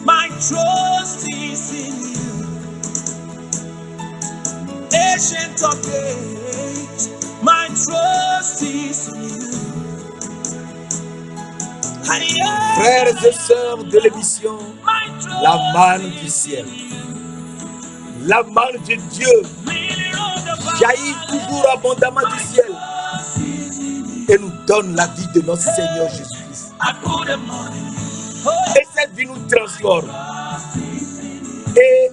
My trust is in you, ancient of days. My trust is in you. Frères et sœurs de l'émission, la manne du ciel, la manne de Dieu jaillit toujours abondamment du ciel et nous donne la vie de notre Seigneur Jésus-Christ. Et cette vie nous transforme et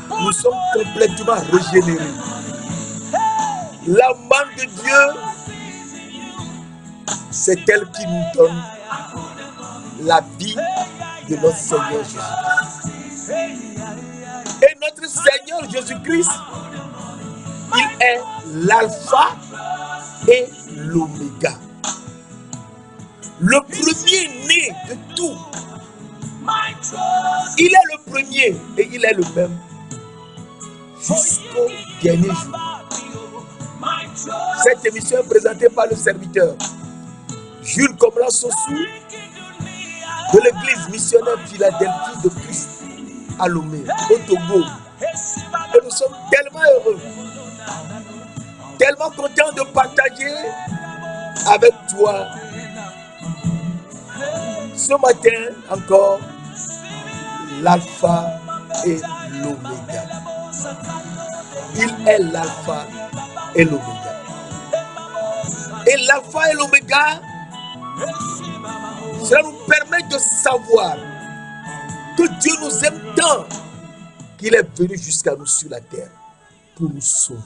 nous sommes complètement régénérés. La manne de Dieu, c'est elle qui nous donne la vie de notre Seigneur Jésus-Christ. Et notre Seigneur Jésus-Christ, il est l'alpha et l'oméga. Le premier-né de tout. Il est le premier et il est le même jusqu'au dernier jour. Cette émission est présentée par le serviteur Jules Komla Sossou de l'église missionnaire Philadelphie de Christ à Lomé, au Togo. Et nous sommes tellement heureux, tellement contents de partager avec toi ce matin encore l'alpha et l'oméga. Il est l'alpha et l'oméga. Et l'alpha et l'oméga, cela nous permet de savoir que Dieu nous aime tant qu'il est venu jusqu'à nous sur la terre pour nous sauver.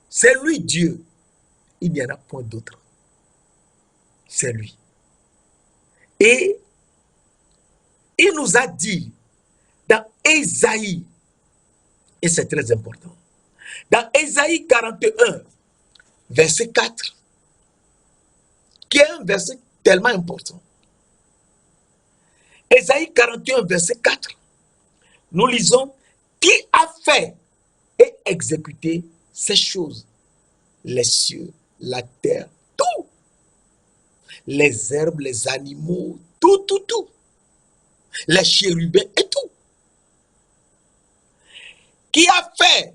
C'est lui Dieu. Il n'y en a point d'autre. C'est lui. Et il nous a dit dans Ésaïe, et c'est très important, dans Ésaïe 41, verset 4, qui est un verset tellement important. Ésaïe 41, verset 4, nous lisons, qui a fait et exécuté ces choses? Les cieux, la terre, tout. Les herbes, les animaux, tout. Les chérubins et tout. Qui a fait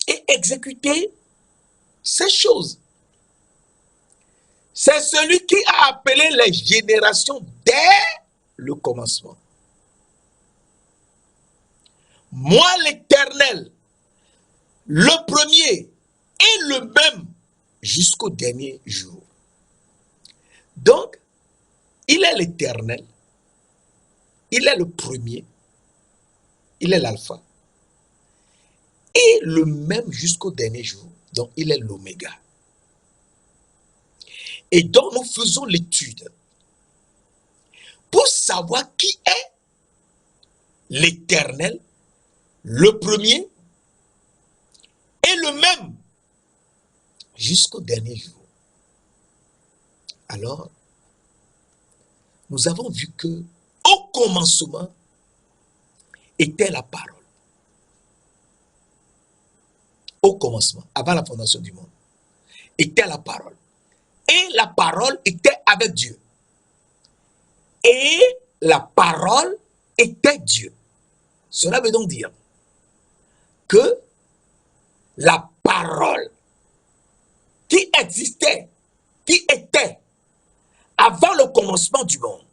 et exécuté ces choses? C'est celui qui a appelé les générations dès le commencement. Moi, l'Éternel, le premier et le même jusqu'au dernier jour. Donc, il est l'Éternel, il est le premier, il est l'alpha, et le même jusqu'au dernier jour. Donc, il est l'oméga. Et donc, nous faisons l'étude pour savoir qui est l'Éternel, le premier et le même jusqu'au dernier jour. Alors, nous avons vu que au commencement était la parole. Au commencement, avant la fondation du monde, était la parole. Et la parole était avec Dieu. Et la parole était Dieu. Cela veut donc dire que la parole qui existait, qui était avant le commencement du monde,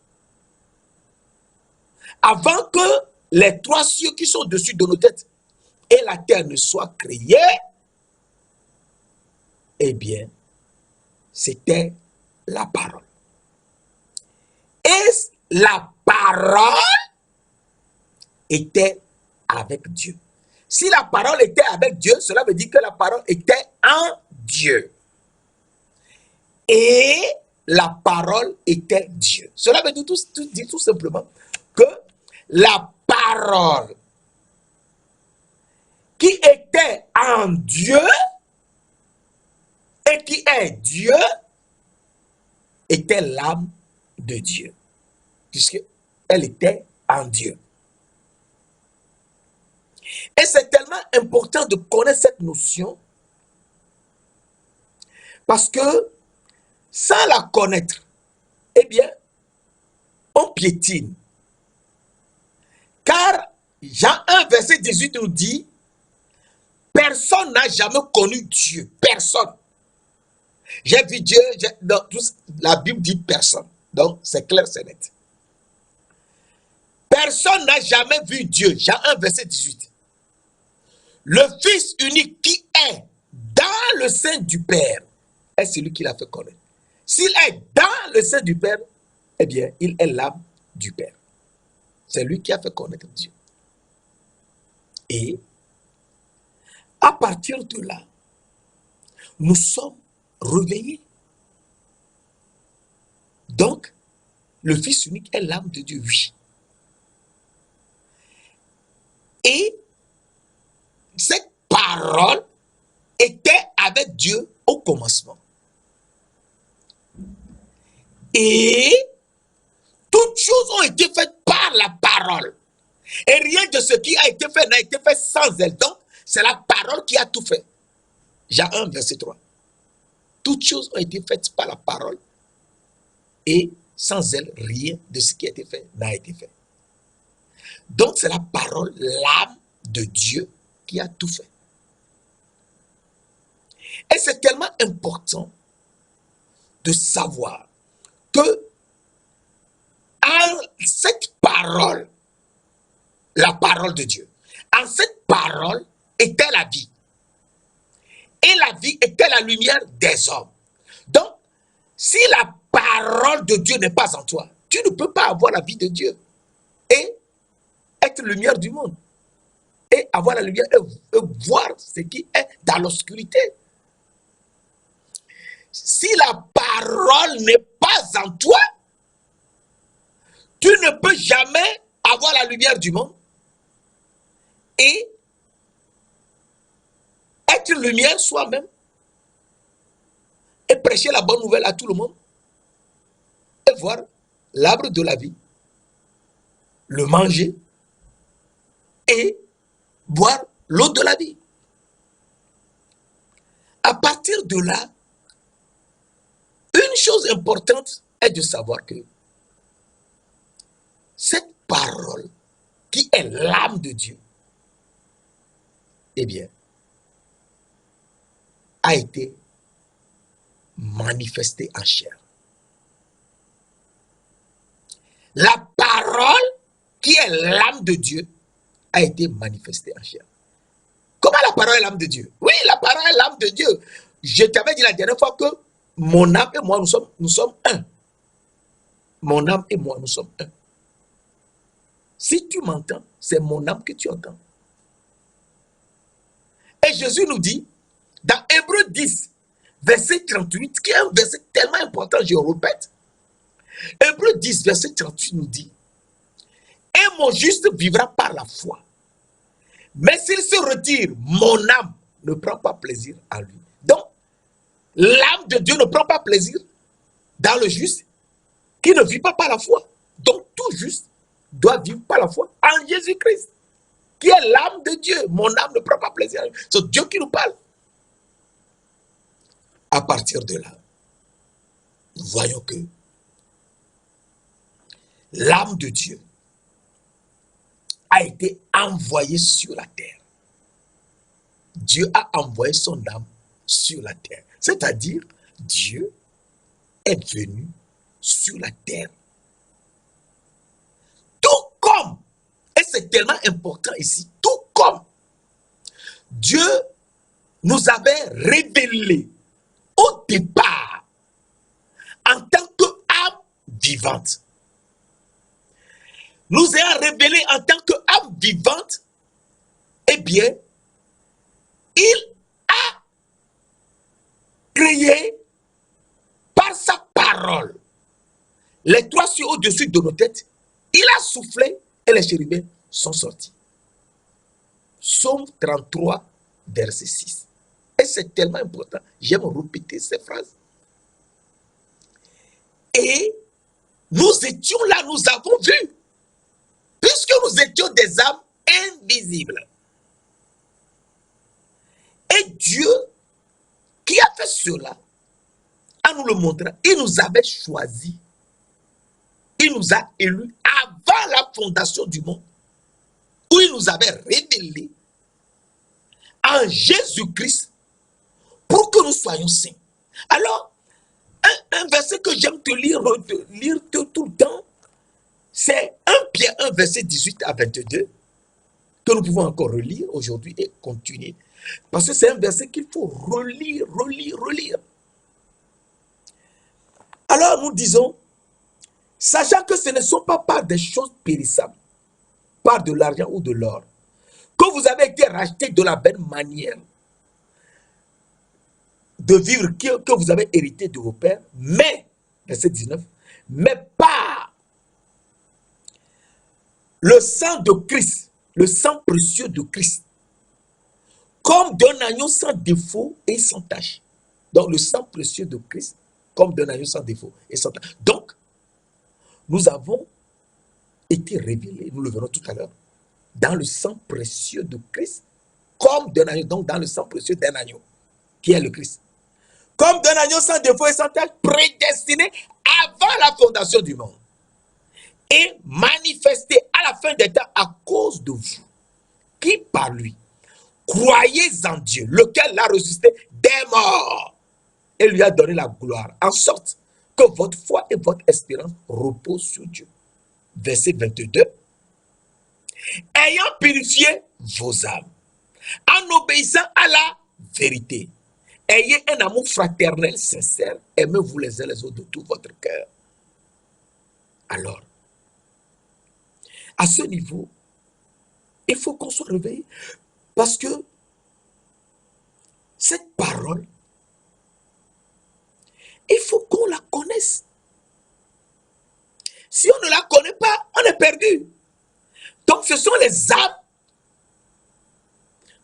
avant que les trois cieux qui sont au-dessus de nos têtes et la terre ne soient créés, eh bien, c'était la parole. Et la parole était avec Dieu. Si la parole était avec Dieu, cela veut dire que la parole était en Dieu. Et la parole était Dieu. Cela veut dire tout simplement que la parole qui était en Dieu et qui est Dieu était l'âme de Dieu, puisqu'elle était en Dieu. Et c'est tellement important de connaître cette notion parce que sans la connaître, eh bien, on piétine Jean 1, verset 18 nous dit, personne n'a jamais connu Dieu. Personne. J'ai vu Dieu, la Bible dit personne. Donc, c'est clair, c'est net. Personne n'a jamais vu Dieu. Jean 1, verset 18. Le Fils unique qui est dans le sein du Père est celui qui l'a fait connaître. S'il est dans le sein du Père, eh bien, il est l'âme du Père. C'est lui qui a fait connaître Dieu. Et à partir de là, nous sommes réveillés. Donc, le Fils unique est l'âme de Dieu, oui. Et cette parole était avec Dieu au commencement. Et toutes choses ont été faites par la parole. Et rien de ce qui a été fait n'a été fait sans elle. Donc, c'est la parole qui a tout fait. Jean 1, verset 3. Toutes choses ont été faites par la parole. Et sans elle, rien de ce qui a été fait n'a été fait. Donc, c'est la parole, l'âme de Dieu qui a tout fait. Et c'est tellement important de savoir que en cette parole, la parole de Dieu, en cette parole était la vie. Et la vie était la lumière des hommes. Donc, si la parole de Dieu n'est pas en toi, tu ne peux pas avoir la vie de Dieu et être lumière du monde. Et avoir la lumière et voir ce qui est dans l'obscurité. Si la parole n'est pas en toi, tu ne peux jamais avoir la lumière du monde et être lumière soi-même et prêcher la bonne nouvelle à tout le monde et voir l'arbre de la vie, le manger et boire l'eau de la vie. À partir de là, une chose importante est de savoir que cette parole qui est l'âme de Dieu, eh bien, a été manifestée en chair. La parole qui est l'âme de Dieu a été manifestée en chair. Comment la parole est l'âme de Dieu? Oui, la parole est l'âme de Dieu. Je t'avais dit la dernière fois que mon âme et moi, nous sommes un. Mon âme et moi, nous sommes un. Si tu m'entends, c'est mon âme que tu entends. Et Jésus nous dit, dans Hébreux 10, verset 38, qui est un verset tellement important, je répète. Hébreux 10, verset 38 nous dit, et mon juste vivra par la foi. Mais s'il se retire, mon âme ne prend pas plaisir à lui. Donc, l'âme de Dieu ne prend pas plaisir dans le juste qui ne vit pas par la foi. Donc, tout juste doit vivre par la foi en Jésus-Christ, qui est l'âme de Dieu. Mon âme ne prend pas plaisir à lui. C'est Dieu qui nous parle. À partir de là, nous voyons que l'âme de Dieu a été envoyée sur la terre. Dieu a envoyé son âme sur la terre. C'est-à-dire, Dieu est venu sur la terre. Tout comme, et c'est tellement important ici, tout comme Dieu nous avait révélé au départ en tant qu'âme vivante. Nous ayant révélé en tant qu'âme vivante, eh bien, il a créé par sa parole les trois cieux au-dessus de nos têtes. Il a soufflé et les chérubins sont sortis. Psaume 33, verset 6. Et c'est tellement important. J'aime répéter ces phrases. Et nous étions là, nous avons vu. Puisque nous étions des âmes invisibles. Et Dieu, qui a fait cela, en nous le montrant, il nous avait choisis. Il nous a élus avant la fondation du monde. où il nous avait révélé en Jésus-Christ pour que nous soyons saints. Alors, un verset que j'aime te lire tout le temps, c'est 1 Pierre 1, verset 18 à 22, que nous pouvons encore relire aujourd'hui et continuer. Parce que c'est un verset qu'il faut relire. Alors nous disons, sachant que ce ne sont pas par des choses périssables, par de l'argent ou de l'or, que vous avez été rachetés de la belle manière de vivre que vous avez hérité de vos pères, mais, verset 19, mais par le sang de Christ, le sang précieux de Christ, comme d'un agneau sans défaut et sans tache. Donc le sang précieux de Christ, comme d'un agneau sans défaut et sans tache. Donc, nous avons été révélés, nous le verrons tout à l'heure, dans le sang précieux de Christ, comme d'un agneau, donc dans le sang précieux d'un agneau, qui est le Christ. Comme d'un agneau sans défaut et sans tache, prédestiné avant la fondation du monde, et manifesté à la fin des temps à cause de vous, qui par lui, croyez en Dieu, lequel l'a ressuscité des morts, et lui a donné la gloire, en sorte que votre foi et votre espérance reposent sur Dieu. Verset 22. Ayant purifié vos âmes, en obéissant à la vérité, ayez un amour fraternel sincère, aimez-vous les uns les autres de tout votre cœur. Alors, à ce niveau, il faut qu'on soit réveillé, parce que cette parole, il faut qu'on la connaisse. Si on ne la connaît pas, on est perdu. Donc ce sont les âmes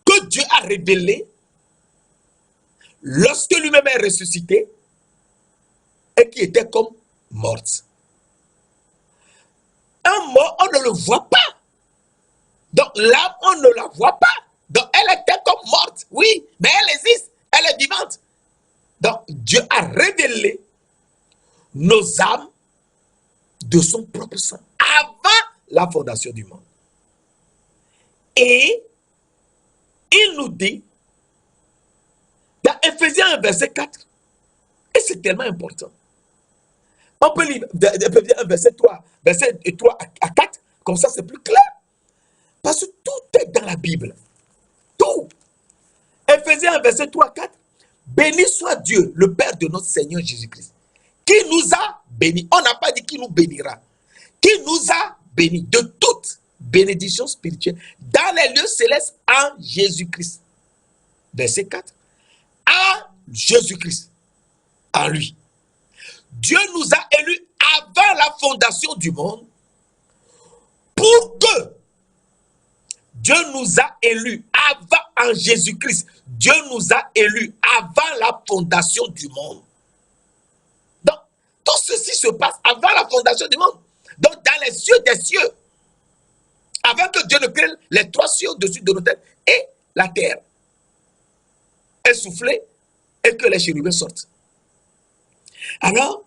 que Dieu a révélées lorsque lui-même est ressuscité et qui étaient comme mortes. Un mort, on ne le voit pas. Donc l'âme, on ne la voit pas. Donc elle était comme morte, oui, mais elle existe, elle est vivante. Donc Dieu a révélé nos âmes de son propre sang avant la fondation du monde. Et il nous dit dans Éphésiens 1, verset 4, et c'est tellement important. On peut lire Éphésiens 1, verset 3 à 4, comme ça c'est plus clair. Parce que tout est dans la Bible. Tout. Éphésiens 1, verset 3 à 4. Béni soit Dieu, le Père de notre Seigneur Jésus-Christ, qui nous a bénis. On n'a pas dit qui nous bénira. Qui nous a bénis de toute bénédiction spirituelle dans les lieux célestes en Jésus-Christ. Verset 4. En Jésus-Christ. En lui. Dieu nous a élus avant la fondation du monde pour que Dieu nous a élus avant en Jésus-Christ. Dieu nous a élus avant la fondation du monde. Donc, tout ceci se passe avant la fondation du monde. Donc, dans les cieux des cieux, avant que Dieu ne crée les trois cieux au-dessus de nos têtes et la terre, est soufflée et que les chérubins sortent. Alors,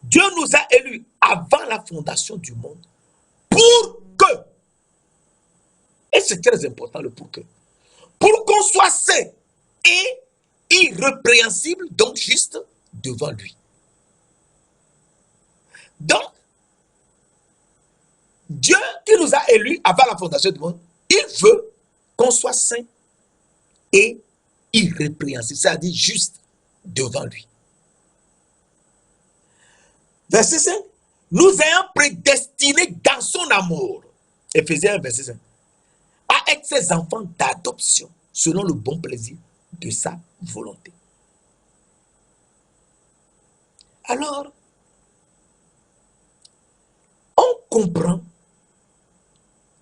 Dieu nous a élus avant la fondation du monde pour que, et c'est très important le pour qu'on soit saint et irrépréhensible, donc juste devant lui. Donc, Dieu qui nous a élus avant la fondation du monde, il veut qu'on soit saint et irrépréhensible, c'est-à-dire juste devant lui. Verset 5. Nous ayons prédestinés dans son amour, Éphésiens 1, verset 5, à être ses enfants d'adoption, selon le bon plaisir de sa volonté. Alors, on comprend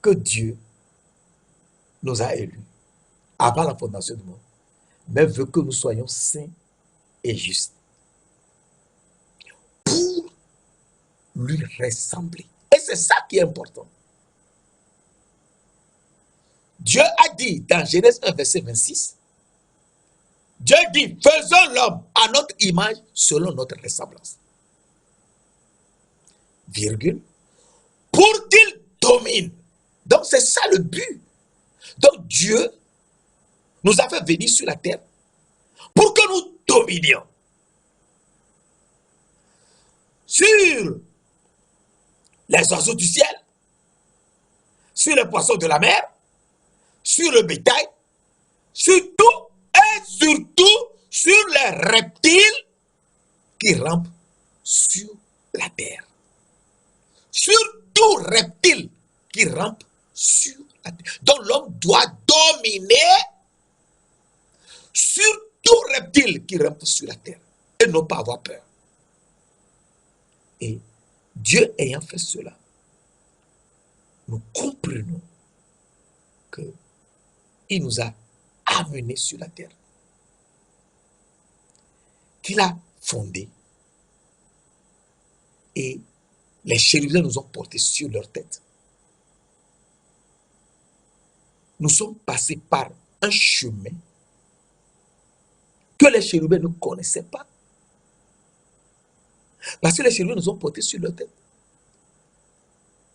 que Dieu nous a élus avant la fondation du monde, mais veut que nous soyons saints et justes pour lui ressembler. Et c'est ça qui est important. Dieu a dit dans Genèse 1, verset 26, Dieu dit, faisons l'homme à notre image selon notre ressemblance. Virgule. Pour qu'il domine. Donc c'est ça le but. Donc Dieu nous a fait venir sur la terre pour que nous dominions sur les oiseaux du ciel, sur les poissons de la mer, sur le bétail, sur tout et surtout sur les reptiles qui rampent sur la terre. Sur tout reptile qui rampe sur la terre. Donc l'homme doit dominer sur tout reptile qui rampe sur la terre et non pas avoir peur. Et Dieu ayant fait cela, nous comprenons qu'il nous a amenés sur la terre, qu'il a fondé, et les chérubins nous ont portés sur leur tête. Nous sommes passés par un chemin que les chérubins ne connaissaient pas. Parce que les chérubins nous ont portés sur leur tête.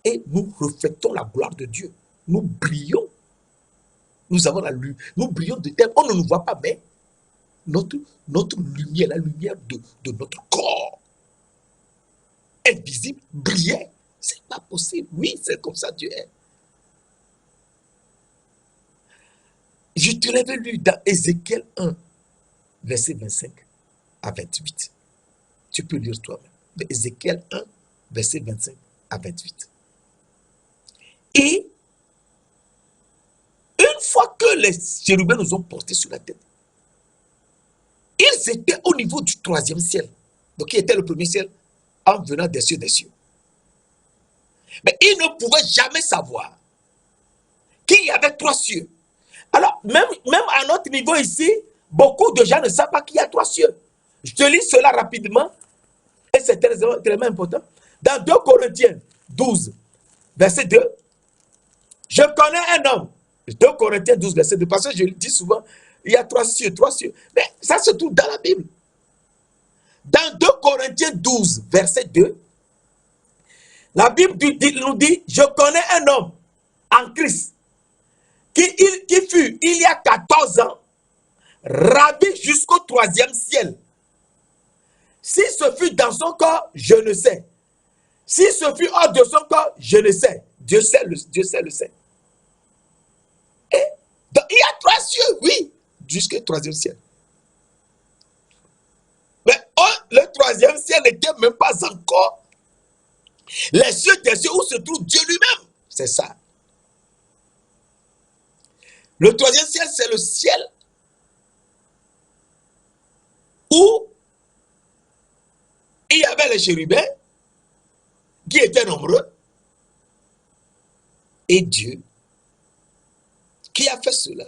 Et nous reflétons la gloire de Dieu. Nous brillons. Nous avons la lumière. Nous brillons de terre. On ne nous voit pas, mais notre lumière, la lumière de notre corps, invisible, brillait. C'est pas possible. Oui, c'est comme ça Dieu est. Je te l'avais lu dans Ézéchiel 1, verset 25 à 28. Tu peux lire toi-même. Ézéchiel 1, verset 25 à 28. Et une fois que les chérubins nous ont portés sur la tête, ils étaient au niveau du 3e ciel. Donc, qui était le premier ciel en venant des cieux des cieux. Mais ils ne pouvaient jamais savoir qu'il y avait 3 cieux. Alors, même à notre niveau ici, beaucoup de gens ne savent pas qu'il y a 3 cieux. Je te lis cela rapidement, et c'est très important. Dans 2 Corinthiens 12, verset 2, je connais un homme. 2 Corinthiens 12, verset 2, parce que je le dis souvent, il y a 3 cieux, 3 cieux. Mais ça se trouve dans la Bible. Dans 2 Corinthiens 12, verset 2, la Bible nous dit, je connais un homme en Christ qui fut, il y a 14 ans, ravi jusqu'au 3e ciel. Si ce fut dans son corps, je ne sais. Si ce fut hors de son corps, je ne sais. Dieu sait le sait. Et donc, il y a 3 cieux, oui, jusqu'au 3e ciel. Mais le 3e ciel n'était même pas encore les cieux des cieux où se trouve Dieu lui-même. C'est ça. Le 3e ciel, c'est le ciel où il y avait les chérubins qui étaient nombreux. Et Dieu, qui a fait cela,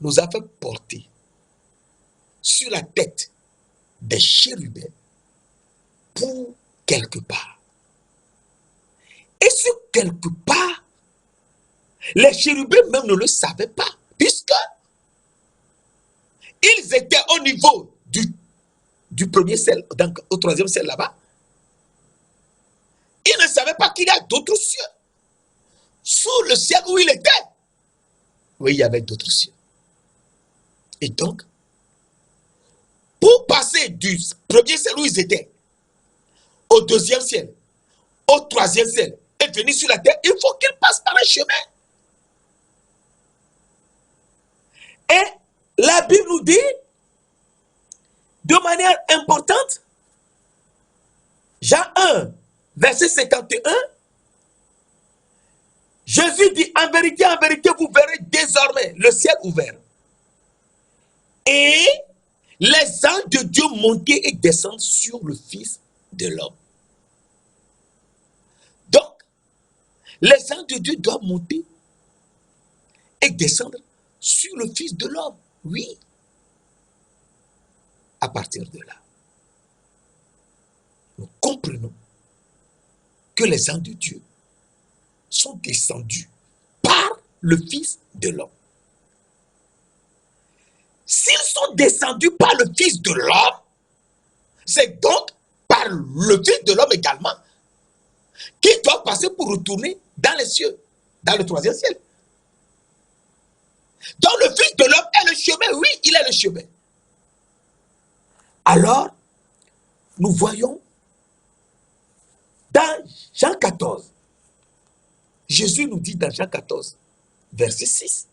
nous a fait porter sur la tête des chérubins pour quelque part. Et sur quelque part, les chérubins même ne le savaient pas, puisque ils étaient au niveau du premier ciel, donc au 3e ciel là-bas. Ils ne savaient pas qu'il y a d'autres cieux. Sous le ciel où il était, oui, il y avait d'autres cieux. Et donc, pour passer du premier ciel où ils étaient au 2e ciel, au 3e ciel, et venir sur la terre, il faut qu'ils passent par un chemin. Et la Bible nous dit, de manière importante, Jean 1, verset 51, Jésus dit, en vérité, vous verrez désormais le ciel ouvert. Et les anges de Dieu monter et descendre sur le Fils de l'homme. Donc, les anges de Dieu doivent monter et descendre sur le Fils de l'homme. Oui. À partir de là, nous comprenons que les anges de Dieu sont descendus par le Fils de l'homme. S'ils sont descendus par le Fils de l'homme, c'est donc par le Fils de l'homme également qu'ils doivent passer pour retourner dans les cieux. dans le troisième ciel. Donc le Fils de l'homme est le chemin. Oui, il est le chemin. Alors, nous voyons dans Jean 14, Jésus nous dit dans Jean 14, verset 6,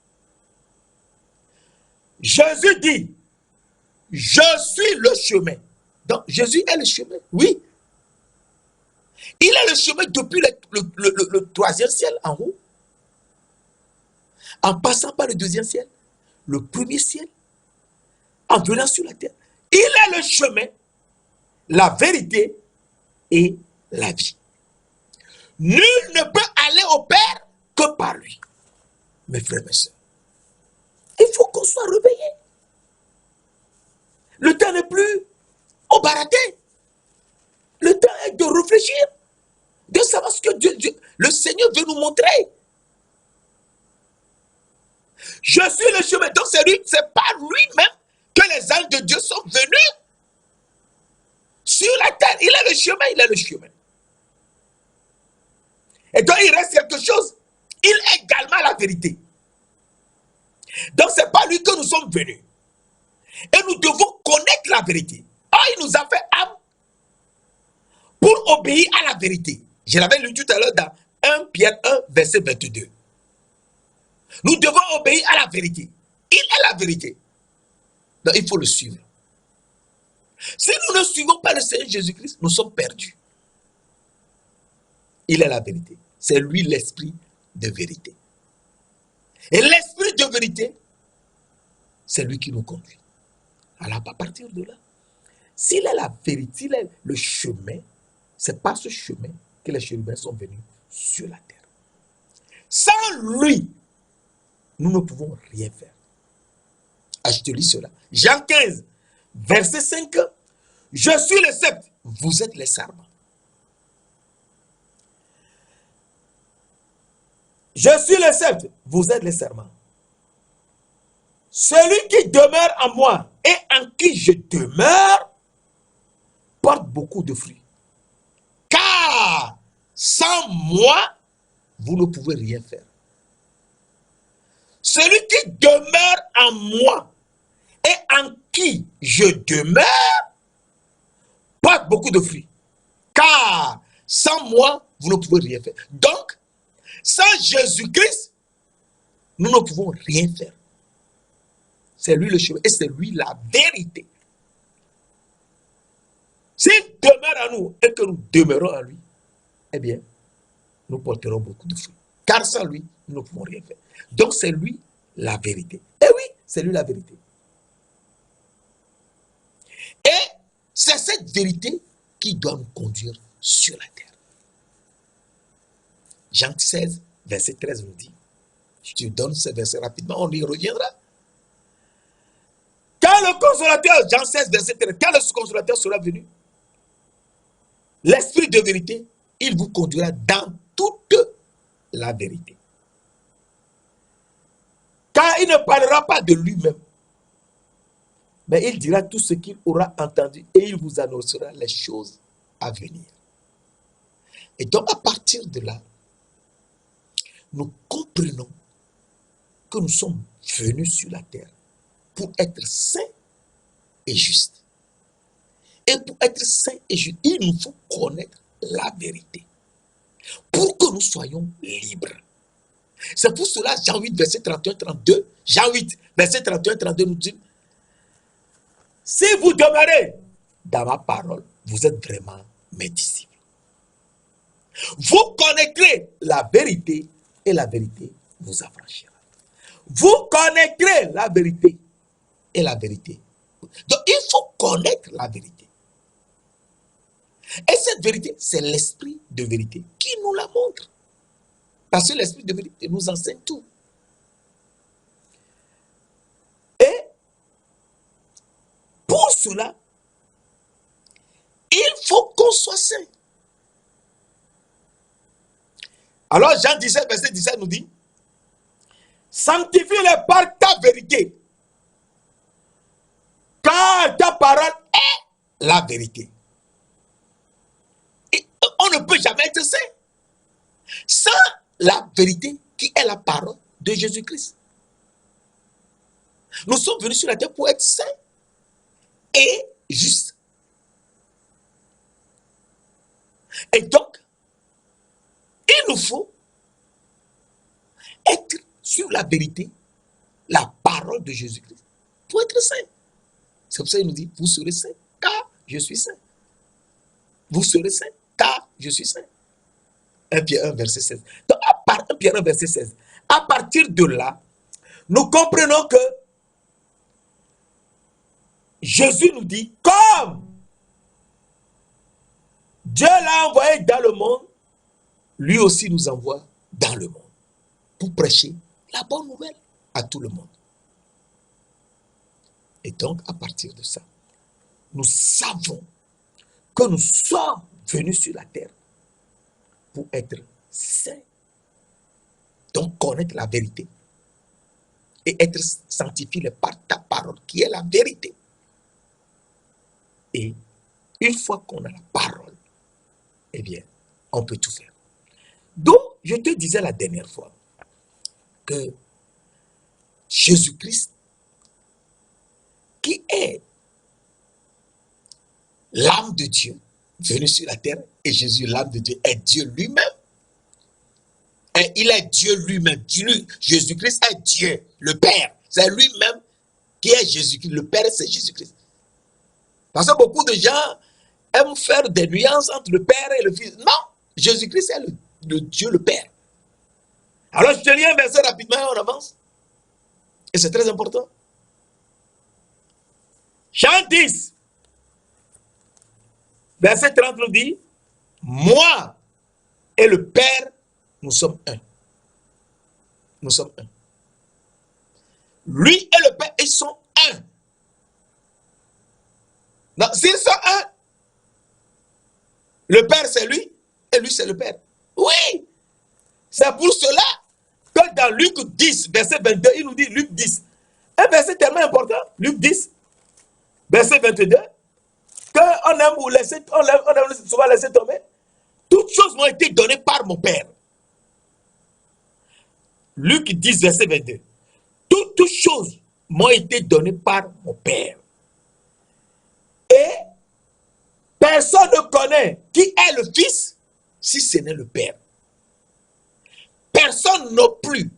Jésus dit, je suis le chemin. Donc Jésus est le chemin, oui. Il est le chemin depuis le troisième ciel en haut, en passant par le deuxième ciel, le premier ciel, en venant sur la terre. Il est le chemin, la vérité et la vie. Nul ne peut aller au Père que par lui. Mes frères, mes soeurs, il faut qu'on soit réveillé. Le temps n'est plus au baratin. Le temps est de réfléchir, de savoir ce que le Seigneur veut nous montrer. Je suis le chemin. Donc c'est par lui-même que les anges de Dieu sont venus sur la terre. Il est le chemin, il est le chemin. Et donc il reste quelque chose. Il est également la vérité. Donc c'est par lui que nous sommes venus. Et nous devons connaître la vérité. Oh, il nous a fait âme pour obéir à la vérité. Je l'avais lu tout à l'heure dans 1 Pierre 1, verset 22. Nous devons obéir à la vérité. Il est la vérité. Donc il faut le suivre. Si nous ne suivons pas le Seigneur Jésus-Christ, nous sommes perdus. Il est la vérité. C'est lui l'esprit de vérité. Et l'esprit de vérité, c'est lui qui nous conduit. Alors à partir de là, s'il est la vérité, s'il est le chemin, c'est par ce chemin que les chérubins sont venus sur la terre. Sans lui, nous ne pouvons rien faire. Ah, je te lis cela. Jean 15, verset 5. Je suis le cep, vous êtes les sarments. Je suis le cep, vous êtes les sarments. Celui qui demeure en moi et en qui je demeure porte beaucoup de fruits. Car sans moi, vous ne pouvez rien faire. Celui qui demeure en moi et en qui je demeure porte beaucoup de fruits. Car sans moi, vous ne pouvez rien faire. Donc, sans Jésus-Christ, nous ne pouvons rien faire. C'est lui le chemin et c'est lui la vérité. S'il demeure en nous et que nous demeurons en lui, eh bien, nous porterons beaucoup de fruits. Car sans lui, nous ne pouvons rien faire. Donc, c'est lui la vérité. Et oui, c'est lui la vérité. Et c'est cette vérité qui doit nous conduire sur la terre. Jean 16, verset 13 nous dit, je te donne ce verset rapidement, on y reviendra. Quand le consolateur, Jean 16, verset 13, quand le consolateur sera venu, l'esprit de vérité, il vous conduira dans toute la vérité. Car il ne parlera pas de lui-même, mais il dira tout ce qu'il aura entendu et il vous annoncera les choses à venir. Et donc à partir de là, nous comprenons que nous sommes venus sur la terre pour être saints et justes. Et pour être saints et justes, il nous faut connaître la vérité pour que nous soyons libres. C'est pour cela Jean 8, verset 31-32, Jean 8, verset 31-32 nous dit, si vous demeurez dans ma parole, vous êtes vraiment mes disciples. Vous connaîtrez la vérité et la vérité vous affranchira. Vous connaîtrez la vérité et la vérité. Donc il faut connaître la vérité. Et cette vérité, c'est l'esprit de vérité qui nous la montre. Parce que l'esprit de vérité nous enseigne tout. Et pour cela, il faut qu'on soit saint. Alors Jean 17, verset 17 nous dit, sanctifie-les par ta vérité, car ta parole est la vérité. Et on ne peut jamais être saint sans la vérité qui est la parole de Jésus-Christ. Nous sommes venus sur la terre pour être saints et justes. Et donc, il nous faut être sur la vérité, la parole de Jésus-Christ, pour être saint. C'est pour ça qu'il nous dit, vous serez saints, car je suis saint. Vous serez saints, car je suis saint. 1 Pierre 1, verset 16. Donc, 1 Pierre 1, verset 16. À partir de là, nous comprenons que Jésus nous dit, comme Dieu l'a envoyé dans le monde, lui aussi nous envoie dans le monde pour prêcher la bonne nouvelle à tout le monde. Et donc, à partir de ça, nous savons que nous sommes venus sur la terre pour être saints. Donc, connaître la vérité et être sanctifié par ta parole, qui est la vérité. Et une fois qu'on a la parole, eh bien, on peut tout faire. Donc, je te disais la dernière fois que Jésus-Christ, qui est l'âme de Dieu, venu sur la terre, et Jésus, l'âme de Dieu, est Dieu lui-même. Et il est Dieu lui-même. Jésus-Christ est Dieu, le Père. C'est lui-même qui est Jésus-Christ. Le Père, c'est Jésus-Christ. Parce que beaucoup de gens aiment faire des nuances entre le Père et le Fils. Non, Jésus-Christ est le Dieu, le Père. Alors, je te lis un verset rapidement et on avance. Et c'est très important. Jean 10, verset 30 nous dit, moi et le Père, nous sommes un. Nous sommes un. Lui et le Père, ils sont un. Donc, s'ils sont un, le Père c'est lui et lui c'est le Père. Oui, c'est pour cela que dans Luc 10, verset 22, il nous dit, Luc 10, un verset tellement important, Luc 10, verset 22, qu'on aime ou laisser, on aime souvent laisser tomber. Toutes choses m'ont été données par mon Père. Luc 10, verset 22. Toutes choses m'ont été données par mon Père. Et personne ne connaît qui est le Fils si ce n'est le Père. Personne non plus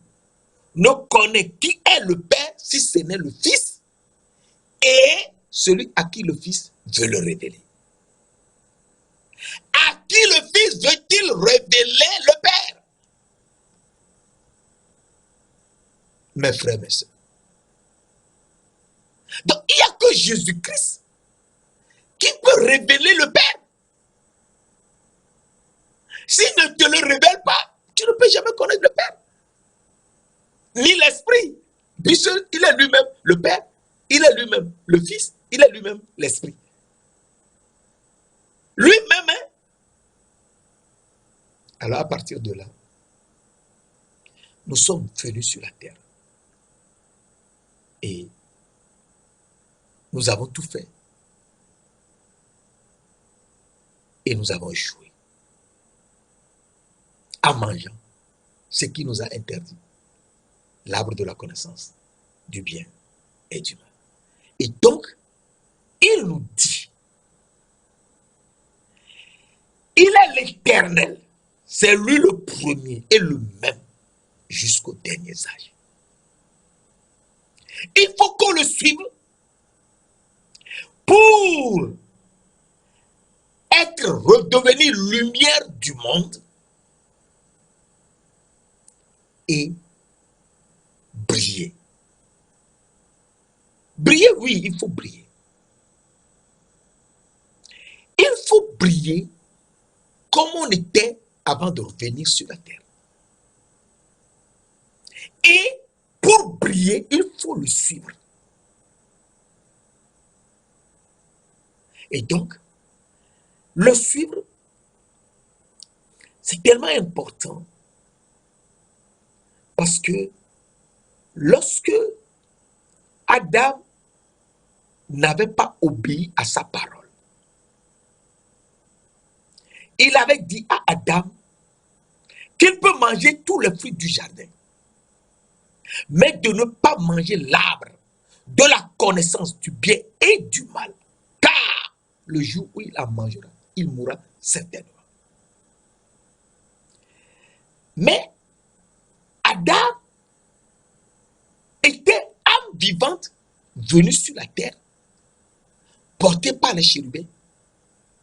ne connaît qui est le Père si ce n'est le Fils et celui à qui le Fils veut le révéler. À qui le Fils veut-il révéler le Père? Mes frères, mes soeurs. Donc, il n'y a que Jésus-Christ qui peut révéler le Père. S'il ne te le révèle pas, tu ne peux jamais connaître le Père. Ni l'Esprit. Puisqu'il est lui-même le Père, il est lui-même le Fils, il est lui-même l'Esprit. Lui-même, hein? Alors à partir de là, nous sommes venus sur la terre. Et nous avons tout fait. Et nous avons échoué. En mangeant ce qui nous a interdit. L'arbre de la connaissance du bien et du mal. Et donc, il nous dit, il est l'Éternel, c'est lui le premier et le même jusqu'aux derniers âges. Il faut qu'on le suive pour être redevenu lumière du monde et briller. Briller, oui, il faut briller. Il faut briller comme on était avant de revenir sur la terre. Et pour briller, il faut le suivre. Et donc, le suivre, c'est tellement important parce que lorsque Adam n'avait pas obéi à sa parole, il avait dit à Adam qu'il peut manger tous les fruits du jardin, mais de ne pas manger l'arbre de la connaissance du bien et du mal, car le jour où il en mangera, il mourra certainement. Mais Adam était âme vivante venue sur la terre, portée par les chérubins,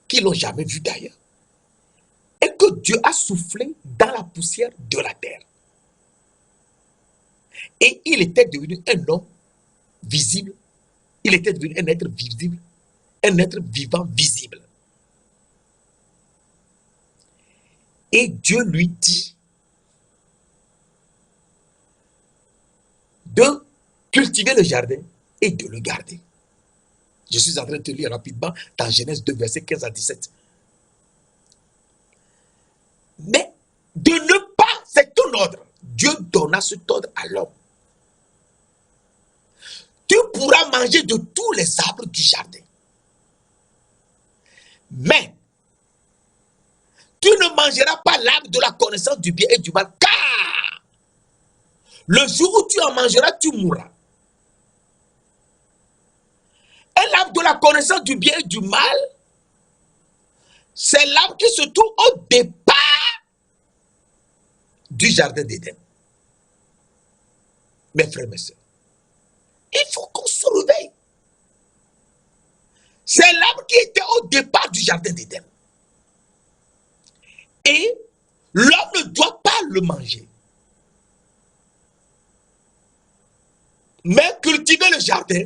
qui l'ont jamais vu d'ailleurs, et que Dieu a soufflé dans la poussière de la terre. Et il était devenu un homme visible, il était devenu un être visible, un être vivant visible. Et Dieu lui dit de cultiver le jardin et de le garder. Je suis en train de te lire rapidement dans Genèse 2, versets 15 à 17. Mais de ne pas, c'est un ordre. Dieu donna cet ordre à l'homme. Tu pourras manger de tous les arbres du jardin. Mais tu ne mangeras pas l'arbre de la connaissance du bien et du mal, car le jour où tu en mangeras, tu mourras. Et l'arbre de la connaissance du bien et du mal, c'est l'arbre qui se trouve au départ du jardin d'Éden. Mes frères, mes sœurs, il faut qu'on se réveille. C'est l'arbre qui était au départ du jardin d'Éden. Et l'homme ne doit pas le manger. Mais cultiver le jardin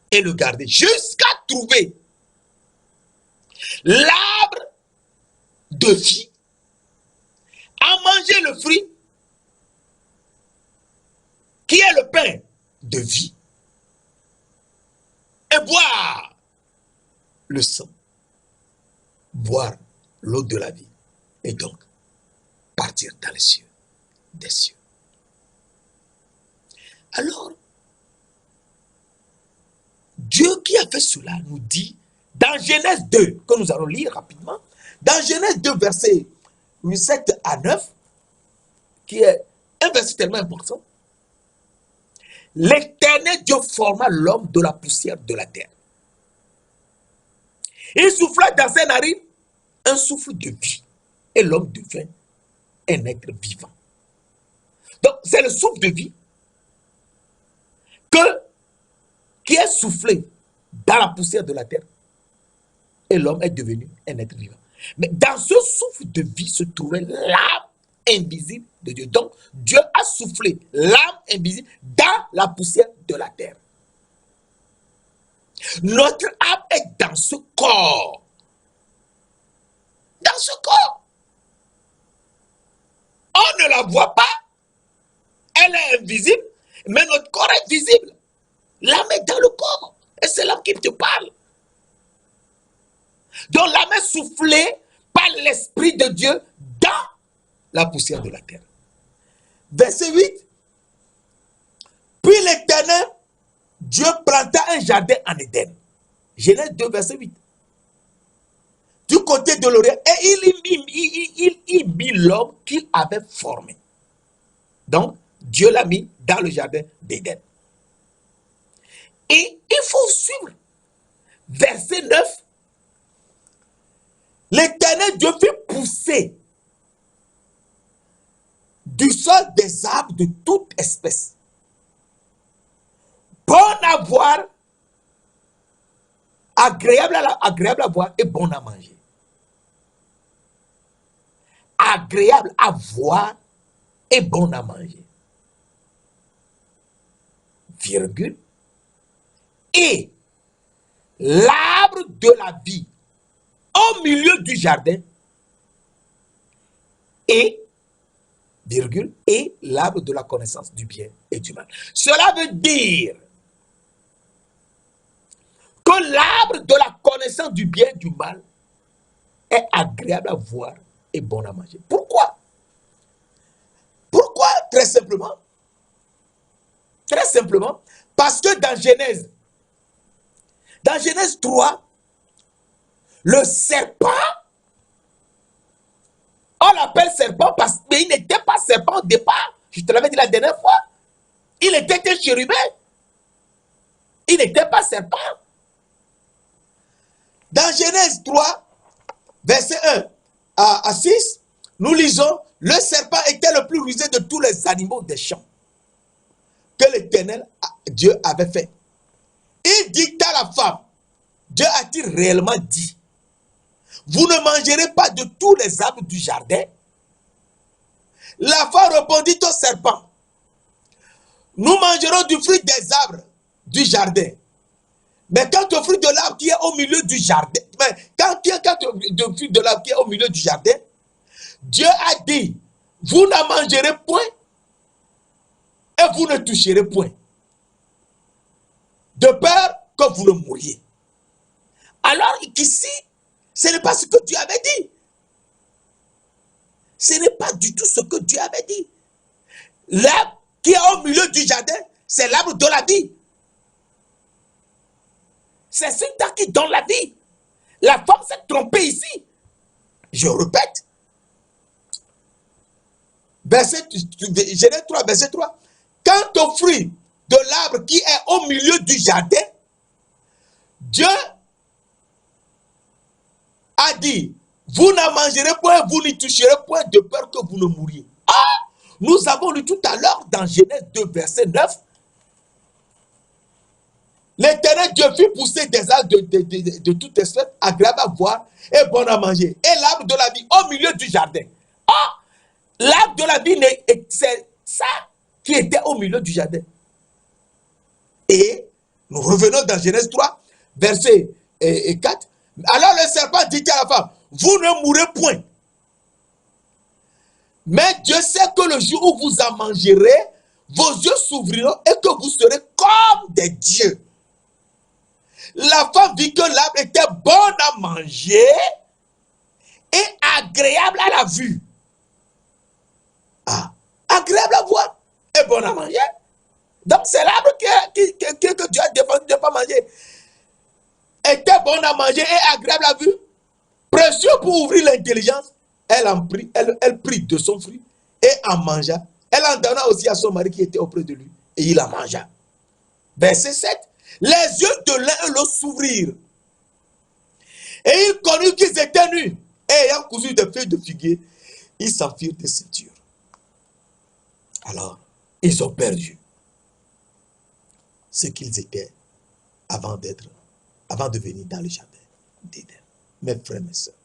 et le garder jusqu'à trouver l'arbre de vie, à manger le fruit qui est le pain de vie et boire le sang, boire l'eau de la vie et donc partir dans les cieux des cieux. Alors, Dieu qui a fait cela nous dit dans Genèse 2, que nous allons lire rapidement, dans Genèse 2, versets 7 à 9, qui est un verset tellement important, l'Éternel Dieu forma l'homme de la poussière de la terre. Il souffla dans ses narines un souffle de vie, et l'homme devint un être vivant. Donc, c'est le souffle de vie qui est soufflé dans la poussière de la terre, et l'homme est devenu un être vivant. Mais dans ce souffle de vie se trouvait l'âme invisible de Dieu. Donc, Dieu a soufflé l'âme invisible dans la poussière de la terre. Notre âme est dans ce corps. Dans ce corps. On ne la voit pas. Elle est invisible, mais notre corps est visible. L'âme est dans le corps. Et c'est l'âme qui te parle. Donc l'âme est soufflée par l'Esprit de Dieu dans la poussière de la terre. Verset 8. Puis l'Éternel, Dieu planta un jardin en Éden. Genèse 2, verset 8. Du côté de l'Orient, et il mit l'homme qu'il avait formé. Donc, Dieu l'a mis dans le jardin d'Éden. Et il faut suivre. Verset 9. L'Éternel Dieu fit pousser du sol des arbres de toute espèce, bon à voir, agréable à voir et bon à manger. Agréable à voir et bon à manger. Virgule. Et l'arbre de la vie au milieu du jardin et, virgule, et l'arbre de la connaissance du bien et du mal. Cela veut dire que l'arbre de la connaissance du bien et du mal est agréable à voir et bon à manger. Pourquoi? Pourquoi? Très simplement. Très simplement, parce que dans Genèse 3, le serpent On l'appelle serpent mais il n'était pas serpent au départ. Je te l'avais dit la dernière fois. Il était un chérubin. Il n'était pas serpent. Dans Genèse 3, verset 1 à 6, nous lisons, le serpent était le plus rusé de tous les animaux des champs que l'Éternel, Dieu, avait fait. Il dit à la femme, Dieu a-t-il réellement dit, vous ne mangerez pas de tous les arbres du jardin? La femme répondit au serpent, nous mangerons du fruit des arbres du jardin. Mais quant au fruit de l'arbre qui est au milieu du jardin, quant au fruit de l'arbre qui est au milieu du jardin, Dieu a dit, vous n'en mangerez point et vous ne toucherez point, de peur que vous ne mouriez. Alors qu'ici, ce n'est pas ce que Dieu avait dit. Ce n'est pas du tout ce que Dieu avait dit. L'arbre qui est au milieu du jardin, c'est l'arbre de la vie. C'est celui-là qui donne la vie. La femme s'est trompée ici. Je répète. Genèse 3, verset 3. Quant au fruit de l'arbre qui est au milieu du jardin, Dieu a dit, vous n'en mangerez point, vous n'y toucherez point de peur que vous ne mouriez. Ah, nous avons lu tout à l'heure dans Genèse 2, verset 9. L'Éternel Dieu fit pousser des arbres de toute espèce, agréables à voir et bon à manger. Et l'arbre de la vie au milieu du jardin. Ah, l'arbre de la vie, c'est ça qui était au milieu du jardin. Et nous revenons dans Genèse 3, verset 4. Alors le serpent dit à la femme, vous ne mourrez point. Mais Dieu sait que le jour où vous en mangerez, vos yeux s'ouvriront et que vous serez comme des dieux. La femme vit que l'arbre était bon à manger et agréable à la vue. Ah, agréable à voir et bon à manger. Donc c'est l'arbre que Dieu a défendu de ne pas manger. Était bon à manger et agréable à vue. Précieux pour ouvrir l'intelligence. Elle prit de son fruit et en mangea. Elle en donna aussi à son mari qui était auprès de lui et il en mangea. Verset 7. Les yeux de l'un et l'autre s'ouvrirent. Et ils connurent qu'ils étaient nus. Et ayant cousu des feuilles de figuier, ils s'enfirent des ceintures. Alors, ils ont perdu ce qu'ils étaient avant de venir dans le jardin d'Éden. Mes frères, mes sœurs,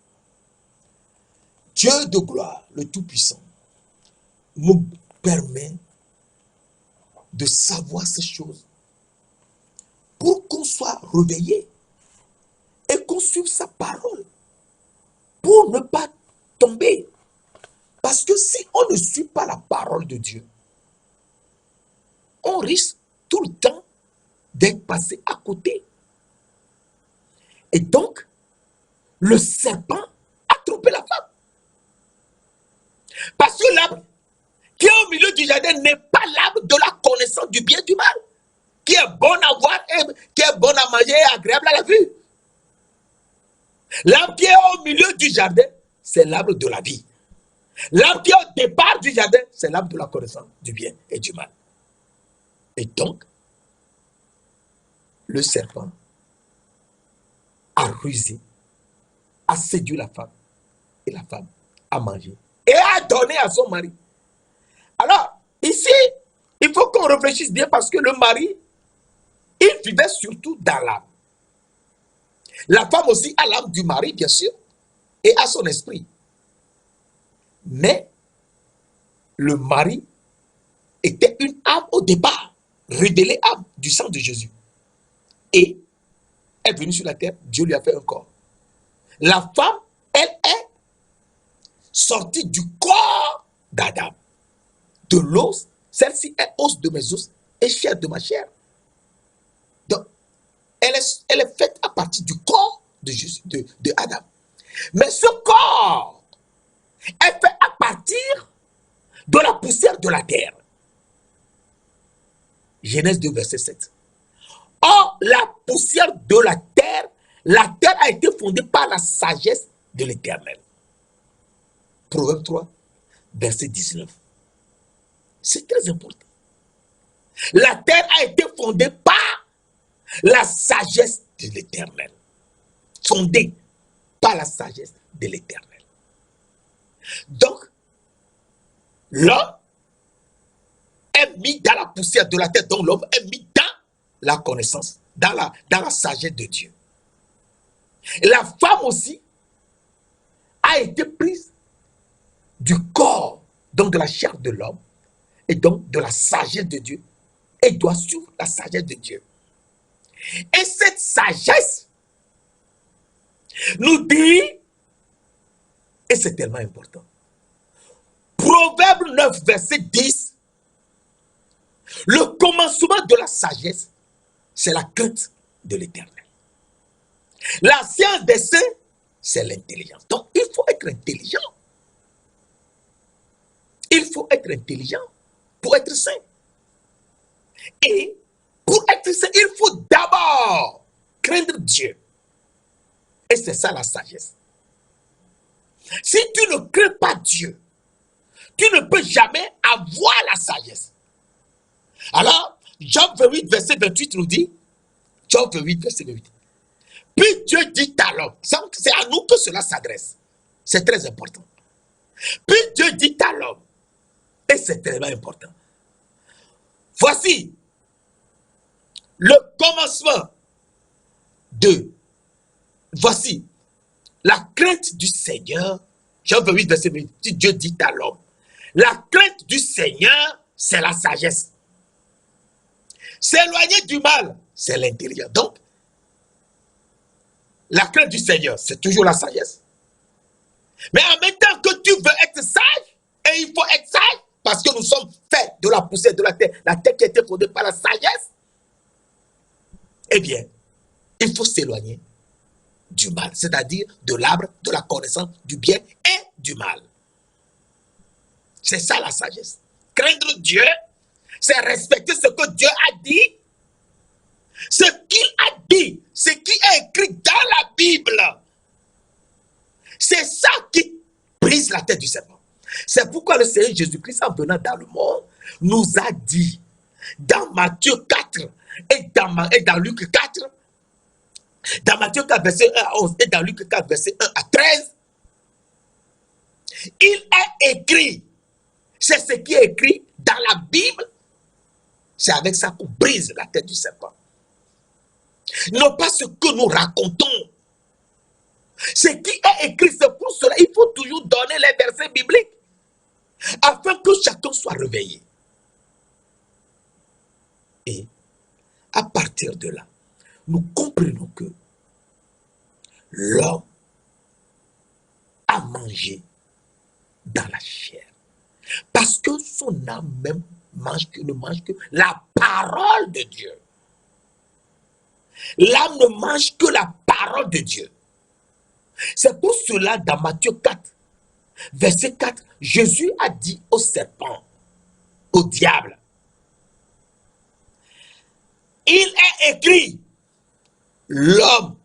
Dieu de gloire, le Tout-Puissant, nous permet de savoir ces choses pour qu'on soit réveillé et qu'on suive sa parole pour ne pas tomber. Parce que si on ne suit pas la parole de Dieu, on risque tout le temps d'être passé à côté. Et donc, le serpent a trompé la femme. Parce que l'arbre qui est au milieu du jardin n'est pas l'arbre de la connaissance du bien et du mal, qui est bon à voir, qui est bon à manger et agréable à la vue. L'arbre qui est au milieu du jardin, c'est l'arbre de la vie. L'arbre qui est au départ du jardin, c'est l'arbre de la connaissance du bien et du mal. Et donc, le serpent a rusé, a séduit la femme, et la femme a mangé et a donné à son mari. Alors, ici, il faut qu'on réfléchisse bien parce que le mari, il vivait surtout dans l'âme. La femme aussi a l'âme du mari, bien sûr, et a son esprit. Mais le mari était une âme au départ, révélée âme du sang de Jésus. Et est venue sur la terre, Dieu lui a fait un corps. La femme, elle est sortie du corps d'Adam. De l'os, celle-ci est os de mes os et chair de ma chair. Donc, elle est faite à partir du corps de Jésus, de Adam. Mais ce corps est fait à partir de la poussière de la terre. Genèse 2, verset 7. Or, la poussière de la terre a été fondée par la sagesse de l'Éternel. Proverbe 3, verset 19. C'est très important. La terre a été fondée par la sagesse de l'Éternel. Fondée par la sagesse de l'Éternel. Donc, l'homme est mis dans la poussière de la terre, donc l'homme est mis dans la connaissance, dans la sagesse de Dieu. Et la femme aussi a été prise du corps, donc de la chair de l'homme, et donc de la sagesse de Dieu, et doit suivre la sagesse de Dieu. Et cette sagesse nous dit, et c'est tellement important, Proverbe 9, verset 10, le commencement de la sagesse, c'est la crainte de l'Éternel. La science des saints, c'est l'intelligence. Donc, il faut être intelligent. Il faut être intelligent pour être saint. Et pour être saint, il faut d'abord craindre Dieu. Et c'est ça la sagesse. Si tu ne crains pas Dieu, tu ne peux jamais avoir la sagesse. Alors, Job 28, verset 28 nous dit, Job 28, verset 28. Puis Dieu dit à l'homme, c'est à nous que cela s'adresse. C'est très important. Puis Dieu dit à l'homme, et c'est tellement important. Voici le commencement voici la crainte du Seigneur. Job 28, verset 28. Dieu dit à l'homme, la crainte du Seigneur, c'est la sagesse. S'éloigner du mal, c'est l'intelligence. Donc, la crainte du Seigneur, c'est toujours la sagesse. Mais en même temps que tu veux être sage, et il faut être sage, parce que nous sommes faits de la poussière de la terre qui a été fondée par la sagesse, eh bien, il faut s'éloigner du mal, c'est-à-dire de l'arbre de la connaissance du bien et du mal. C'est ça la sagesse. Craindre Dieu, c'est respecter ce que Dieu a dit, ce qu'il a dit, ce qui est écrit dans la Bible. C'est ça qui brise la tête du serpent. C'est pourquoi le Seigneur Jésus-Christ, en venant dans le monde, nous a dit, dans Matthieu 4 et dans Luc 4, dans Matthieu 4, verset 1 à 11 et dans Luc 4, verset 1 à 13, il est écrit, c'est ce qui est écrit dans la Bible, c'est avec ça qu'on brise la tête du serpent. Non pas ce que nous racontons. Ce qui est écrit, c'est pour cela il faut toujours donner les versets bibliques afin que chacun soit réveillé. Et à partir de là, nous comprenons que l'homme a mangé dans la chair. Parce que son âme même ne mange que la parole de Dieu. L'âme ne mange que la parole de Dieu. C'est pour cela, dans Matthieu 4, verset 4, Jésus a dit au serpent, au diable, il est écrit, l'homme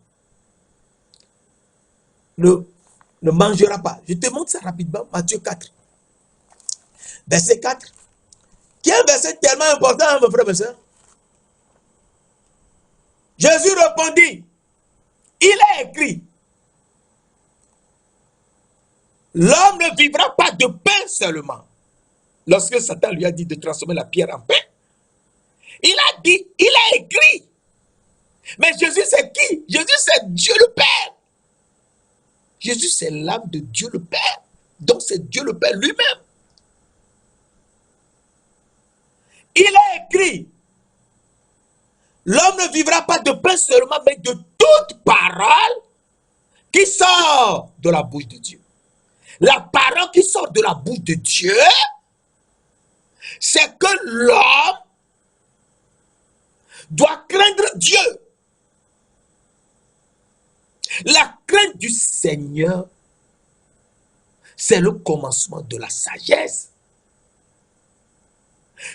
ne mangera pas. Je te montre ça rapidement, Matthieu 4, verset 4, qui est un verset tellement important, mes frères et sœurs. Jésus répondit, il est écrit, l'homme ne vivra pas de pain seulement. Lorsque Satan lui a dit de transformer la pierre en pain, il a dit, il est écrit. Mais Jésus c'est qui? Jésus c'est Dieu le Père. Jésus c'est l'âme de Dieu le Père. Donc c'est Dieu le Père lui-même. Il est écrit, l'homme ne vivra pas de pain seulement, mais de toute parole qui sort de la bouche de Dieu. La parole qui sort de la bouche de Dieu, c'est que l'homme doit craindre Dieu. La crainte du Seigneur, c'est le commencement de la sagesse.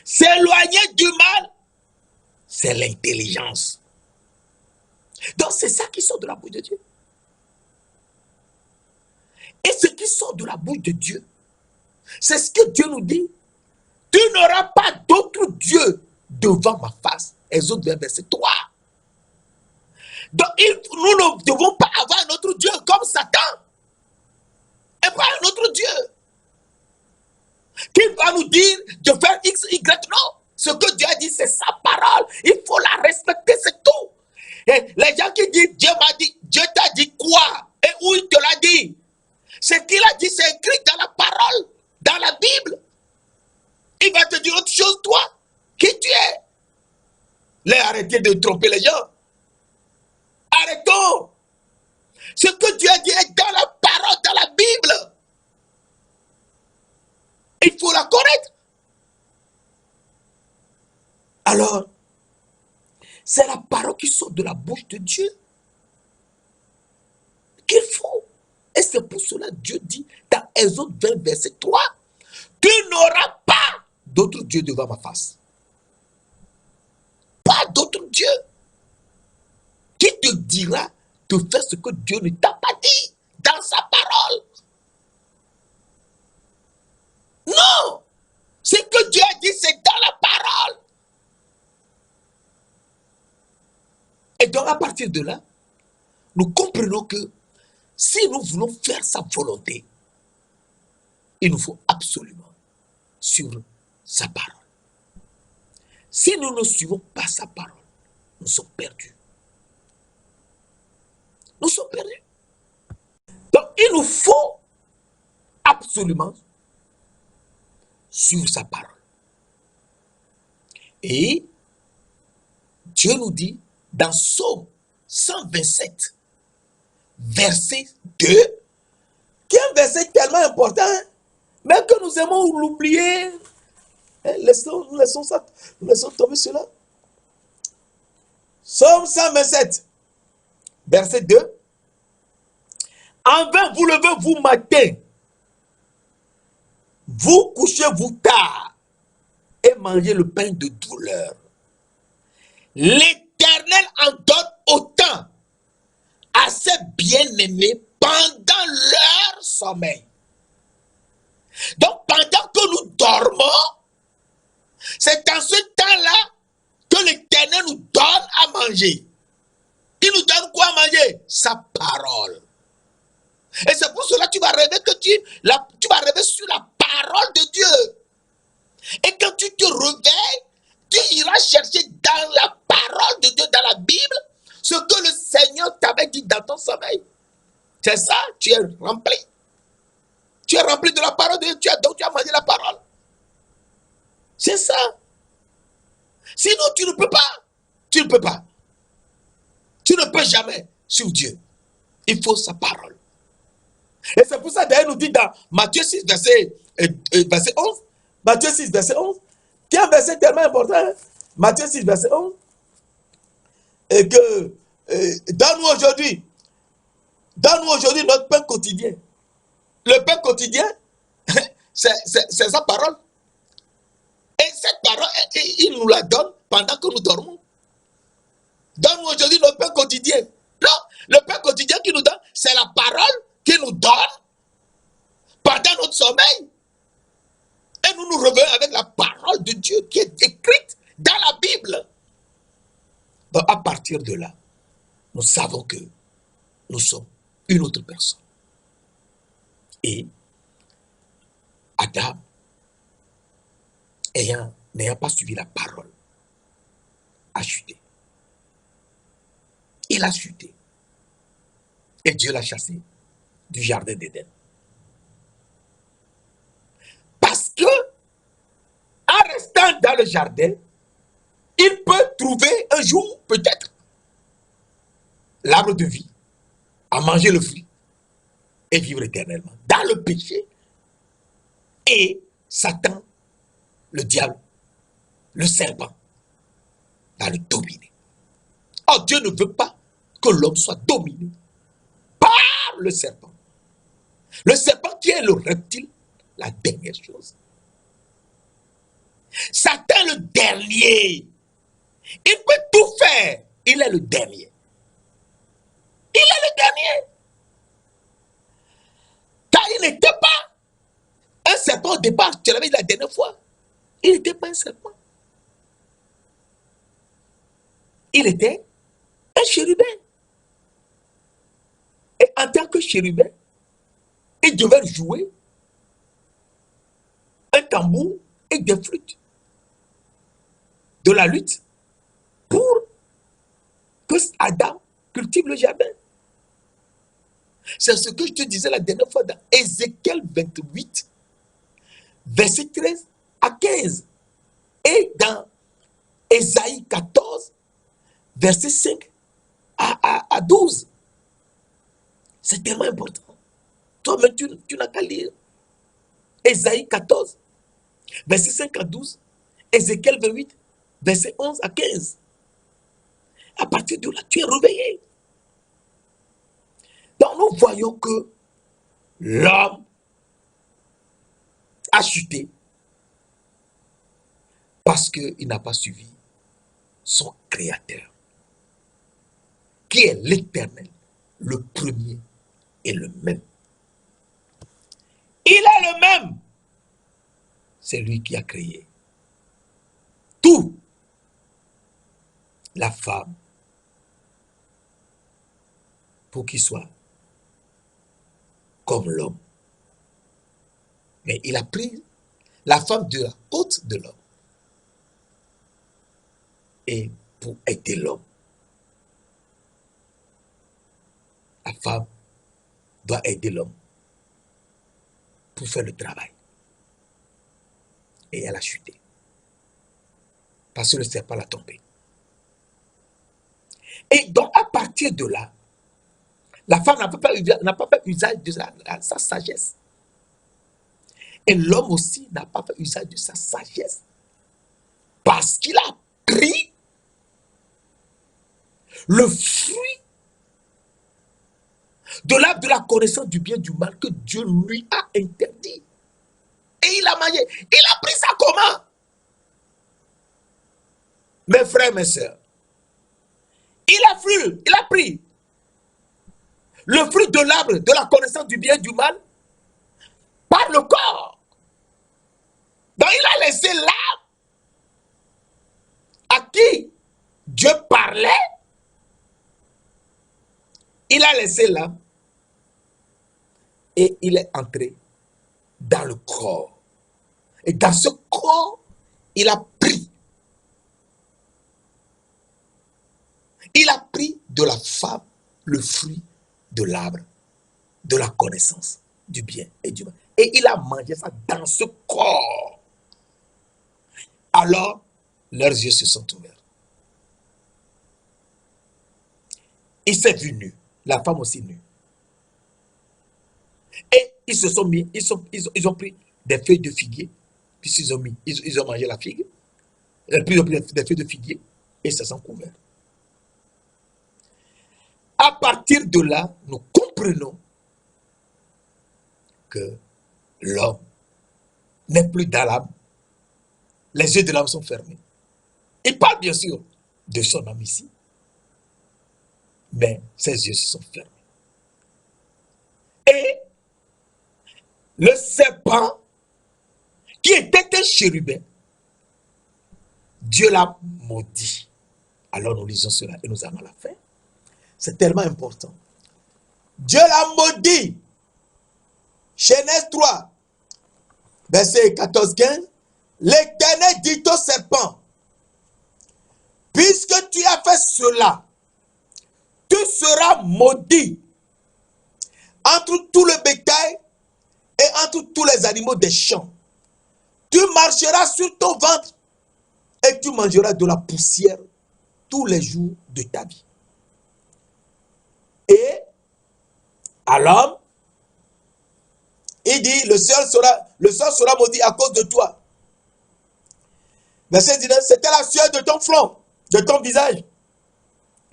S'éloigner du mal, c'est l'intelligence. Donc c'est ça qui sort de la bouche de Dieu. Et ce qui sort de la bouche de Dieu, c'est ce que Dieu nous dit. Tu n'auras pas d'autre Dieu devant ma face. Exode 20, verset 3. Donc, nous ne devons pas avoir un autre Dieu comme Satan. Et pas un autre Dieu qui va nous dire de faire X, Y. Non. Ce que Dieu a dit, c'est sa parole. Il faut la respecter, c'est tout. Et les gens qui disent, Dieu m'a dit, Dieu t'a dit quoi? Et où il te l'a dit? Ce qu'il a dit, c'est écrit dans la parole, dans la Bible. Il va te dire autre chose, toi. Qui tu es? Arrêtez de tromper les gens. Arrêtons. Ce que Dieu a dit est dans la parole, dans la Bible. Il faut la connaître. Alors, c'est la parole qui sort de la bouche de Dieu qu'il faut. Et c'est pour cela que Dieu dit dans Exode 20, verset 3, tu n'auras pas d'autre Dieu devant ma face. Pas d'autre Dieu qui te dira de faire ce que Dieu ne t'a pas dit dans sa parole. Non! Ce que Dieu a dit, c'est dans la parole. Et donc, à partir de là, nous comprenons que si nous voulons faire sa volonté, il nous faut absolument suivre sa parole. Si nous ne suivons pas sa parole, nous sommes perdus. Nous sommes perdus. Donc, il nous faut absolument suivre sa parole. Et Dieu nous dit dans Psaume 127, verset 2, qui est un verset tellement important, même que nous aimons l'oublier. Nous laissons tomber cela. Psaume 127, verset 2. En vain vous levez-vous matin, vous couchez-vous tard et mangez le pain de douleur. L'Éternel en donne autant à ses bien-aimés pendant leur sommeil. Donc, pendant que nous dormons, c'est dans ce temps-là que l'Éternel nous donne à manger. Il nous donne quoi à manger? Sa parole. Et c'est pour cela que tu vas rêver tu vas rêver sur la parole de Dieu. Et quand tu te réveilles, tu iras chercher dans la parole de Dieu, dans la Bible, ce que le Seigneur t'avait dit dans ton sommeil. C'est ça, tu es rempli. Tu es rempli de la parole de Dieu, donc tu as mangé la parole. C'est ça. Sinon, tu ne peux pas. Tu ne peux pas. Tu ne peux jamais suivre Dieu. Il faut sa parole. Et c'est pour ça, d'ailleurs, nous dit dans Matthieu 6, verset 11, Matthieu 6, verset 11, qui est un verset tellement important, hein? Matthieu 6, verset 11, et que donne-nous aujourd'hui notre pain quotidien. Le pain quotidien, c'est sa parole. Et cette parole, il nous la donne pendant que nous dormons. Donne-nous aujourd'hui notre pain quotidien. Non, le pain quotidien qu'il nous donne, c'est la parole qu'il nous donne pendant notre sommeil. Et nous nous revenons avec la parole de Dieu qui est écrite dans la Bible. Donc à partir de là, nous savons que nous sommes une autre personne. Et Adam, n'ayant pas suivi la parole, a chuté. Il a chuté. Et Dieu l'a chassé du jardin d'Éden. Parce que, en restant dans le jardin, il peut trouver un jour, peut-être, l'arbre de vie, à manger le fruit et vivre éternellement dans le péché. Et Satan, le diable, le serpent, va le dominer. Or, Dieu ne veut pas que l'homme soit dominé par le serpent. Le serpent qui est le reptile, la dernière chose. Satan, le dernier, il peut tout faire. Il est le dernier. Il est le dernier. Ta il n'était pas un serpent au départ, tu l'avais dit la dernière fois. Il n'était pas un serpent. Il était un chérubin. Et en tant que chérubin, il devait jouer un tambour et des flûtes de la lutte pour que Adam cultive le jardin. C'est ce que je te disais la dernière fois dans Ézéchiel 28, verset 13 à 15. Et dans Ésaïe 14, verset 5 à 12. C'est tellement important. Toi-même, tu n'as qu'à lire Ésaïe 14, verset 5 à 12. Ézéchiel 28, verset 11 à 15. À partir de là, tu es réveillé. Donc, nous voyons que l'homme a chuté parce qu'il n'a pas suivi son Créateur, qui est l'Éternel, le premier et le même. Il est le même. C'est lui qui a créé tout. La femme, pour qu'il soit comme l'homme. Mais il a pris la femme de la côte de l'homme. Et pour aider l'homme, la femme doit aider l'homme pour faire le travail. Et elle a chuté. Parce que le serpent l'a tombé. Et donc, à partir de là, la femme n'a pas fait usage de sa sagesse. Et l'homme aussi n'a pas fait usage de sa sagesse. Parce qu'il a pris le fruit de l'arbre de la connaissance du bien et du mal que Dieu lui a interdit. Et il a mangé. Il a pris ça comment? Mes frères, mes sœurs, il a pris le fruit de l'arbre de la connaissance du bien et du mal par le corps. Donc il a laissé l'arbre à qui Dieu parlait. Il a laissé l'âme et il est entré dans le corps. Et dans ce corps, il a pris. Il a pris de la femme le fruit de l'arbre de la connaissance du bien et du mal. Et il a mangé ça dans ce corps. Alors, leurs yeux se sont ouverts. Il s'est vu nu. La femme aussi nue. Et ils se sont mis, ils ont pris des feuilles de figuier, puis ils ont mangé la figue, puis ils ont pris des feuilles de figuier, et ils se sont couverts. À partir de là, nous comprenons que l'homme n'est plus dans l'âme. Les yeux de l'âme sont fermés. Il parle bien sûr de son âme ici, mais ses yeux se sont fermés. Et le serpent, qui était un chérubin, Dieu l'a maudit. Alors nous lisons cela et nous allons à la fin. C'est tellement important. Dieu l'a maudit. Genèse 3, verset 14-15. L'Éternel dit au serpent, puisque tu as fait cela, tu seras maudit entre tout le bétail et entre tous les animaux des champs. Tu marcheras sur ton ventre et tu mangeras de la poussière tous les jours de ta vie. Et à l'homme, il dit, le sol sera maudit à cause de toi. Verset 19, c'était la sueur de ton front, de ton visage,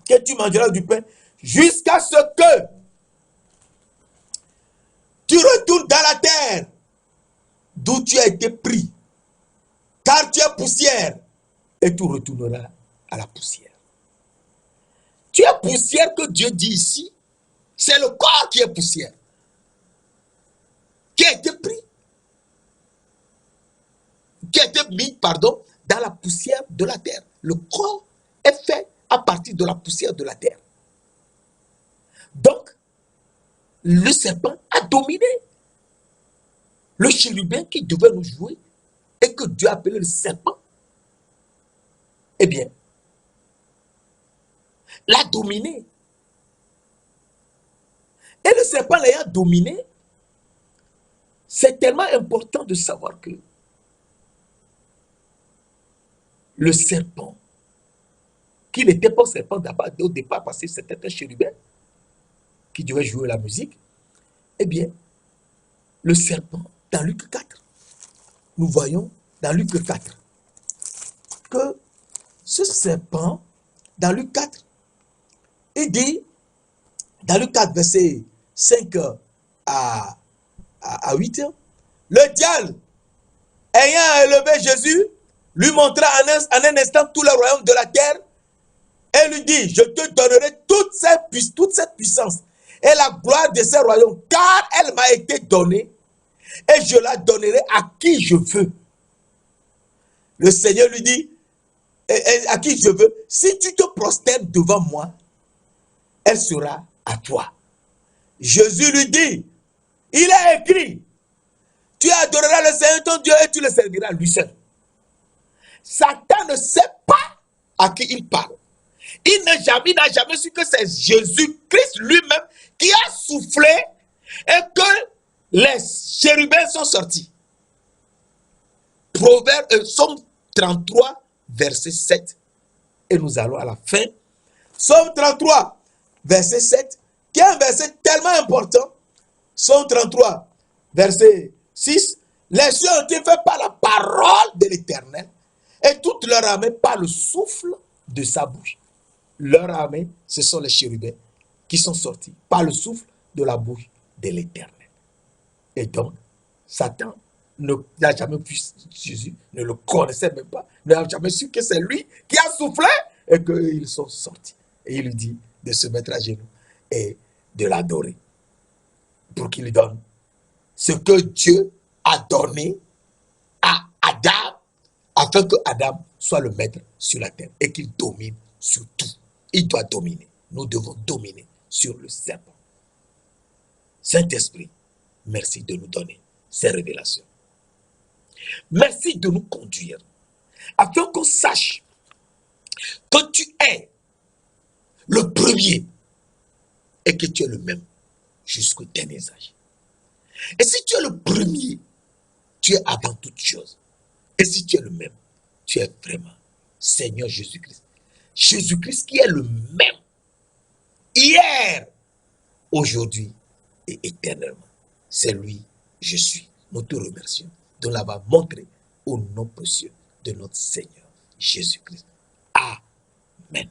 que tu mangeras du pain, jusqu'à ce que tu retournes dans la terre, d'où tu as été pris, car tu es poussière, et tu retourneras à la poussière. Tu es poussière que Dieu dit ici, c'est le corps qui est poussière. qui a été pris, qui a été mis, pardon, dans la poussière de la terre. Le corps est fait à partir de la poussière de la terre. Donc, le serpent a dominé le chérubin qui devait nous jouer et que Dieu a appelé le serpent. Eh bien, l'a dominé. Et le serpent l'ayant dominé, c'est tellement important de savoir que le serpent, qui n'était pas serpent au départ parce que c'était un chérubin qui devait jouer la musique, eh bien, le serpent, dans Luc 4, nous voyons dans Luc 4 que ce serpent, dans Luc 4, il dit, dans Luc 4, verset 5 à 8, le diable, ayant élevé Jésus, lui montra en un instant tout le royaume de la terre et lui dit, je te donnerai toute cette puissance et la gloire de ce royaume, car elle m'a été donnée et je la donnerai à qui je veux. Le Seigneur lui dit, à qui je veux, si tu te prosternes devant moi, elle sera à toi. Jésus lui dit, il est écrit, tu adoreras le Seigneur ton Dieu et tu le serviras lui seul. Satan ne sait pas à qui il parle. Il n'a jamais su que c'est Jésus-Christ lui-même qui a soufflé et que les chérubins sont sortis. Psaume 33, verset 7. Et nous allons à la fin. Psaume 33, verset 7, qui est un verset tellement important. Psaume 33, verset 6. Les cieux ont été faits par la parole de l'Éternel et toute leur armée par le souffle de sa bouche. Leur armée, ce sont les chérubins qui sont sortis par le souffle de la bouche de l'Éternel. Et donc, Satan n'a jamais vu Jésus, ne le connaissait même pas, n'a jamais su que c'est lui qui a soufflé et qu'ils sont sortis. Et il lui dit de se mettre à genoux et de l'adorer pour qu'il lui donne ce que Dieu a donné à Adam afin que Adam soit le maître sur la terre et qu'il domine sur tout. Il doit dominer. Nous devons dominer sur le serpent. Saint-Esprit, merci de nous donner ces révélations. Merci de nous conduire afin qu'on sache que tu es le premier et que tu es le même jusqu'au dernier âge. Et si tu es le premier, tu es avant toute chose. Et si tu es le même, tu es vraiment Seigneur Jésus-Christ. Jésus-Christ qui est le même hier, aujourd'hui et éternellement. C'est lui, je suis. Nous te remercions de l'avoir montré au nom précieux de notre Seigneur Jésus-Christ. Amen.